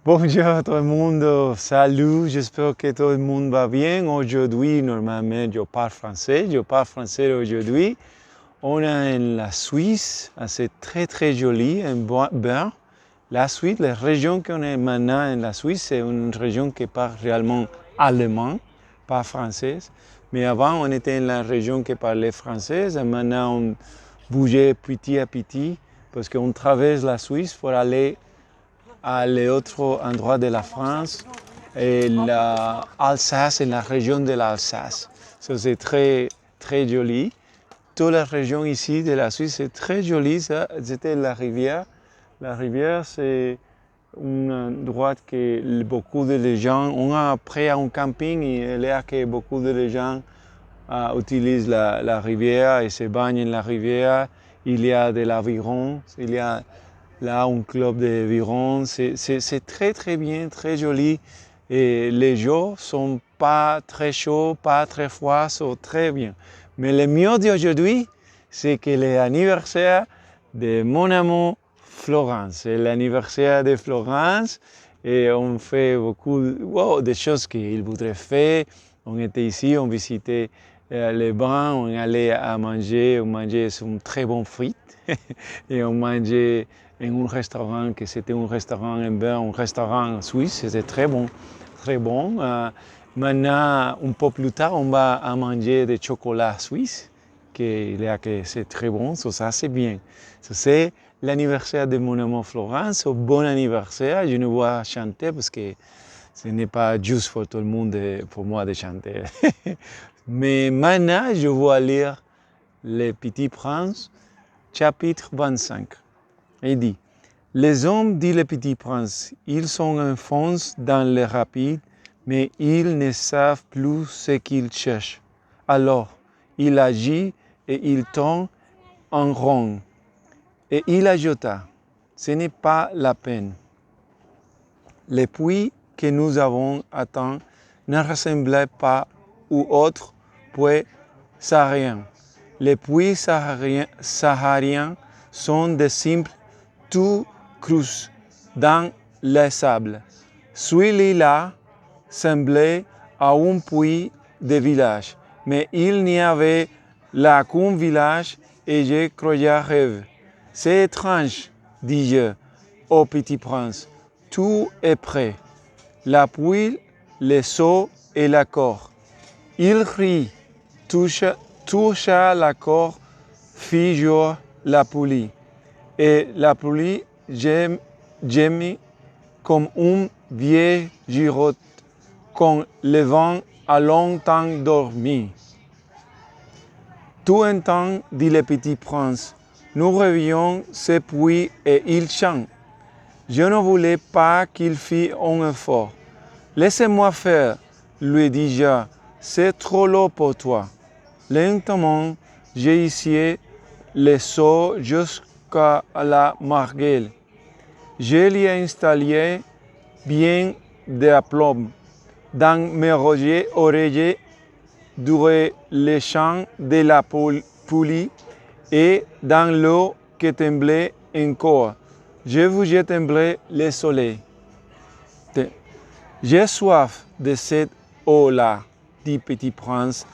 Bonjour tout le monde, salut, j'espère que tout le monde va bien. Aujourd'hui, normalement, je parle français aujourd'hui. On est en la Suisse, c'est très joli, un bain. La Suisse, la région qu'on est maintenant en la Suisse, c'est une région qui parle réellement allemand, pas français. Mais avant, on était dans la région qui parlait français, et maintenant on bougeait petit à petit parce qu'on traverse la Suisse pour aller à l'autre endroit de la France, et l'Alsace et la région de l'Alsace. Ça, c'est très joli. Toute la région ici de la Suisse est très jolie. C'était la rivière. La rivière, c'est un endroit que beaucoup de gens, on a pris un camping et là que beaucoup de gens utilisent la rivière et se baignent dans la rivière. Il y a de l'aviron, il y a là un club d'aviron. C'est très bien, très joli. Et les jours sont pas très chauds, pas très froids, sont très bien. Mais le mieux d'aujourd'hui, c'est que l'anniversaire de mon amie Florence. C'est l'anniversaire de Florence et on fait beaucoup de choses qu'il voudrait faire. On était ici, on visitait les bains, on allait à manger, on mangeait une très bonne frites et on mangeait en un restaurant que c'était un restaurant un restaurant suisse, c'était très bon, très bon. Maintenant, un peu plus tard, on va à manger des chocolats suisses, que c'est très bon, ça c'est bien. Ça, c'est l'anniversaire de mon amie Florence, bon anniversaire. Je ne vais chanter parce que ce n'est pas juste pour tout le monde, pour moi de chanter. Mais maintenant, je vais lire Le Petit Prince, chapitre 25. Il dit, les hommes, dit le Petit Prince, ils sont enfoncés dans les rapides, mais ils ne savent plus ce qu'ils cherchent. Alors, il agit et il tourne en rond. Et il ajouta, ce n'est pas la peine. Les puits que nous avons atteints ne ressemblaient pas aux autres puits sahariens. Les puits sahariens sont des simples tout crus dans le sable. Celui-là semblait à un puits de village, mais il n'y avait là qu'un village et je croyais rêve. C'est étrange, dis-je au Petit Prince. Tout est prêt. La poêle, le seau et la corde. Il rit, toucha la corde, fit jouer la poulie. Et la poulie gémit comme une vieille girotte quand le vent a longtemps dormi. Tout un temps, dit le Petit Prince, nous revions ce puits et il chante. Je ne voulais pas qu'il fît un effort. Laissez-moi faire, lui dis-je, c'est trop lourd pour toi. Lentement, j'ai hissé le seau jusqu'à la margelle. Je l'y ai installé bien d'aplomb dans mes oreillers durant le chant de la poulie et dans l'eau qui tremblait encore. Je vous tremblais le soleil. J'ai soif de cette eau-là, dit Petit Prince,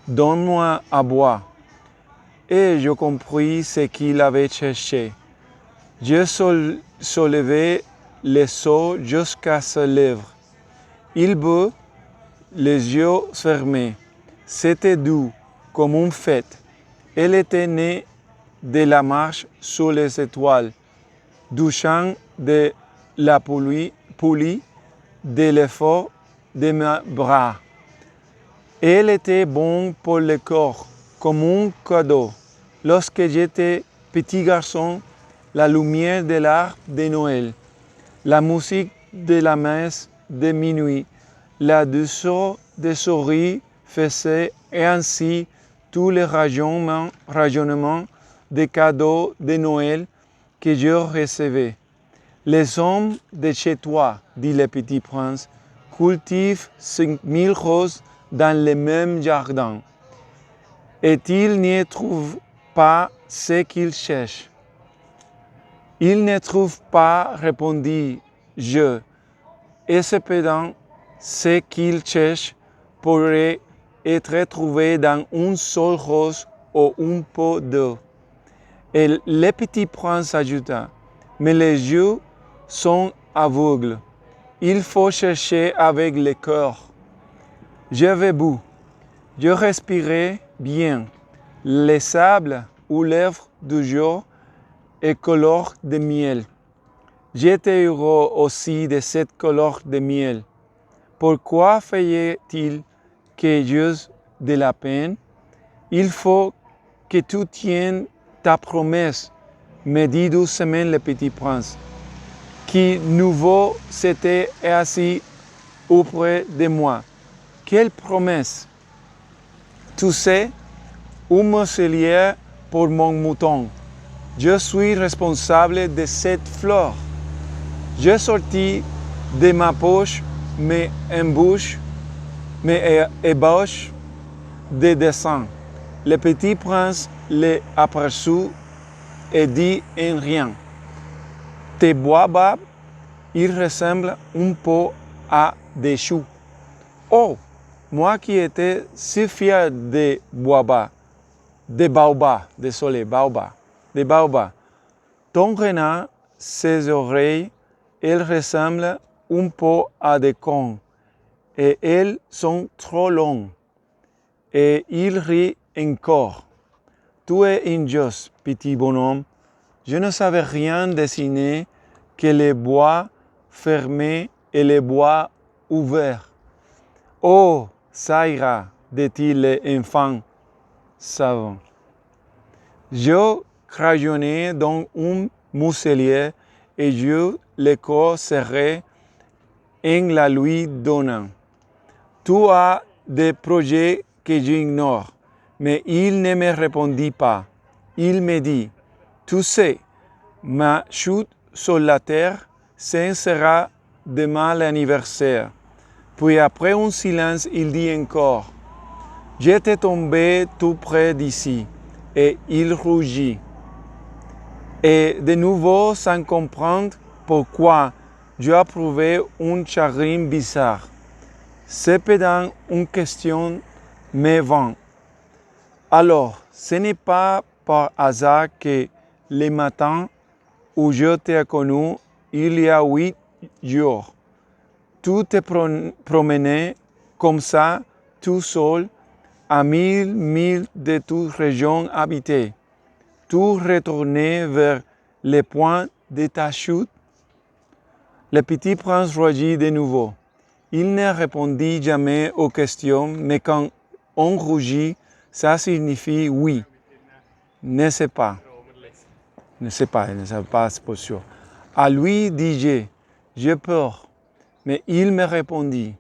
donne-moi à boire. Et je compris ce qu'il avait cherché. Je soulevai le seau jusqu'à ses lèvres. Il but, les yeux fermés. C'était doux, comme une fête. Elle était née de la marche sous les étoiles, du chant de la poulie, de l'effort de mes bras. Elle était bonne pour le corps, comme un cadeau. Lorsque j'étais petit garçon, la lumière de l'arbre de Noël, la musique de la messe de minuit, la douceur des souris faisaient ainsi tous les raisonnements des cadeaux de Noël que je recevais. Les hommes de chez toi, dit le Petit Prince, cultivent 5000 roses dans le même jardin. Et ils n'y trouvent pas ce qu'ils cherchent. Ils ne trouvent pas, répondis-je, et cependant, ce qu'il cherche pourrait être trouvé dans une seule rose ou un pot d'eau. Et le petit prince ajouta, mais les yeux sont aveugles. Il faut chercher avec le cœur. J'avais bu, je respirais bien. Le sable ou l'œuvre du jour est couleur de miel. J'étais heureux aussi de cette couleur de miel. Pourquoi fallait-il que j'euse de la peine? Il faut que tu tiennes ta promesse, me dit doucement le petit prince, qui nouveau s'était assis auprès de moi. Quelle promesse! Tu sais, un muselier pour mon mouton. Je suis responsable de cette fleur. Je sortis de ma poche mes ébauches de dessin. Le petit prince les aperçut et dit en rien. Tes baobabs, ils ressemblent un peu à des choux. Oh, moi qui étais si fier des baobabs, ton renard, ses oreilles, elles ressemblent un peu à des cônes, et elles sont trop longues. Et il rit encore. Tu es injuste, petit bonhomme. Je ne savais rien dessiner que les bois fermés et les bois ouverts. Oh, ça ira, dit-il l'enfant savant. Je crayonnais dans un muselier et je le corps serré en la lui donnant. Tu as des projets que j'ignore, mais il ne me répondit pas. Il me dit, tu sais, ma chute sur la terre, ce sera demain l'anniversaire. Puis après un silence, il dit encore, j'étais tombé tout près d'ici, et il rougit. Et de nouveau, sans comprendre pourquoi, j'approuvais un chagrin bizarre. Cependant, une question me vint. Alors, ce n'est pas par hasard que le matin où je t'ai connu, il y a 8 jours, tu te promenais comme ça, tout seul, à 1000 milles de toute région habitée. Tu retournais vers le point de ta chute. Le petit prince rougit de nouveau. Il ne répondit jamais aux questions, mais quand on rougit, ça signifie oui. Ne sais pas. Ne sais pas, c'est pour sûr. À lui dis-je, j'ai peur. Mais il me répondit,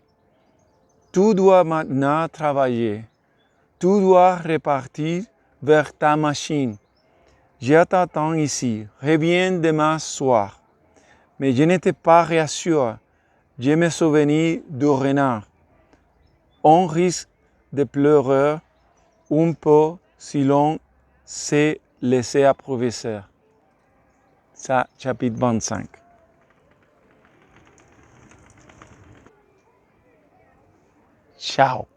tu dois maintenant travailler. Tu dois repartir vers ta machine. Je t'attends ici. Reviens demain soir. Mais je n'étais pas rassuré. Je me souvenais du renard. On risque de pleurer un peu si l'on se laissait improviser. Ça, chapitre 25. Ciao.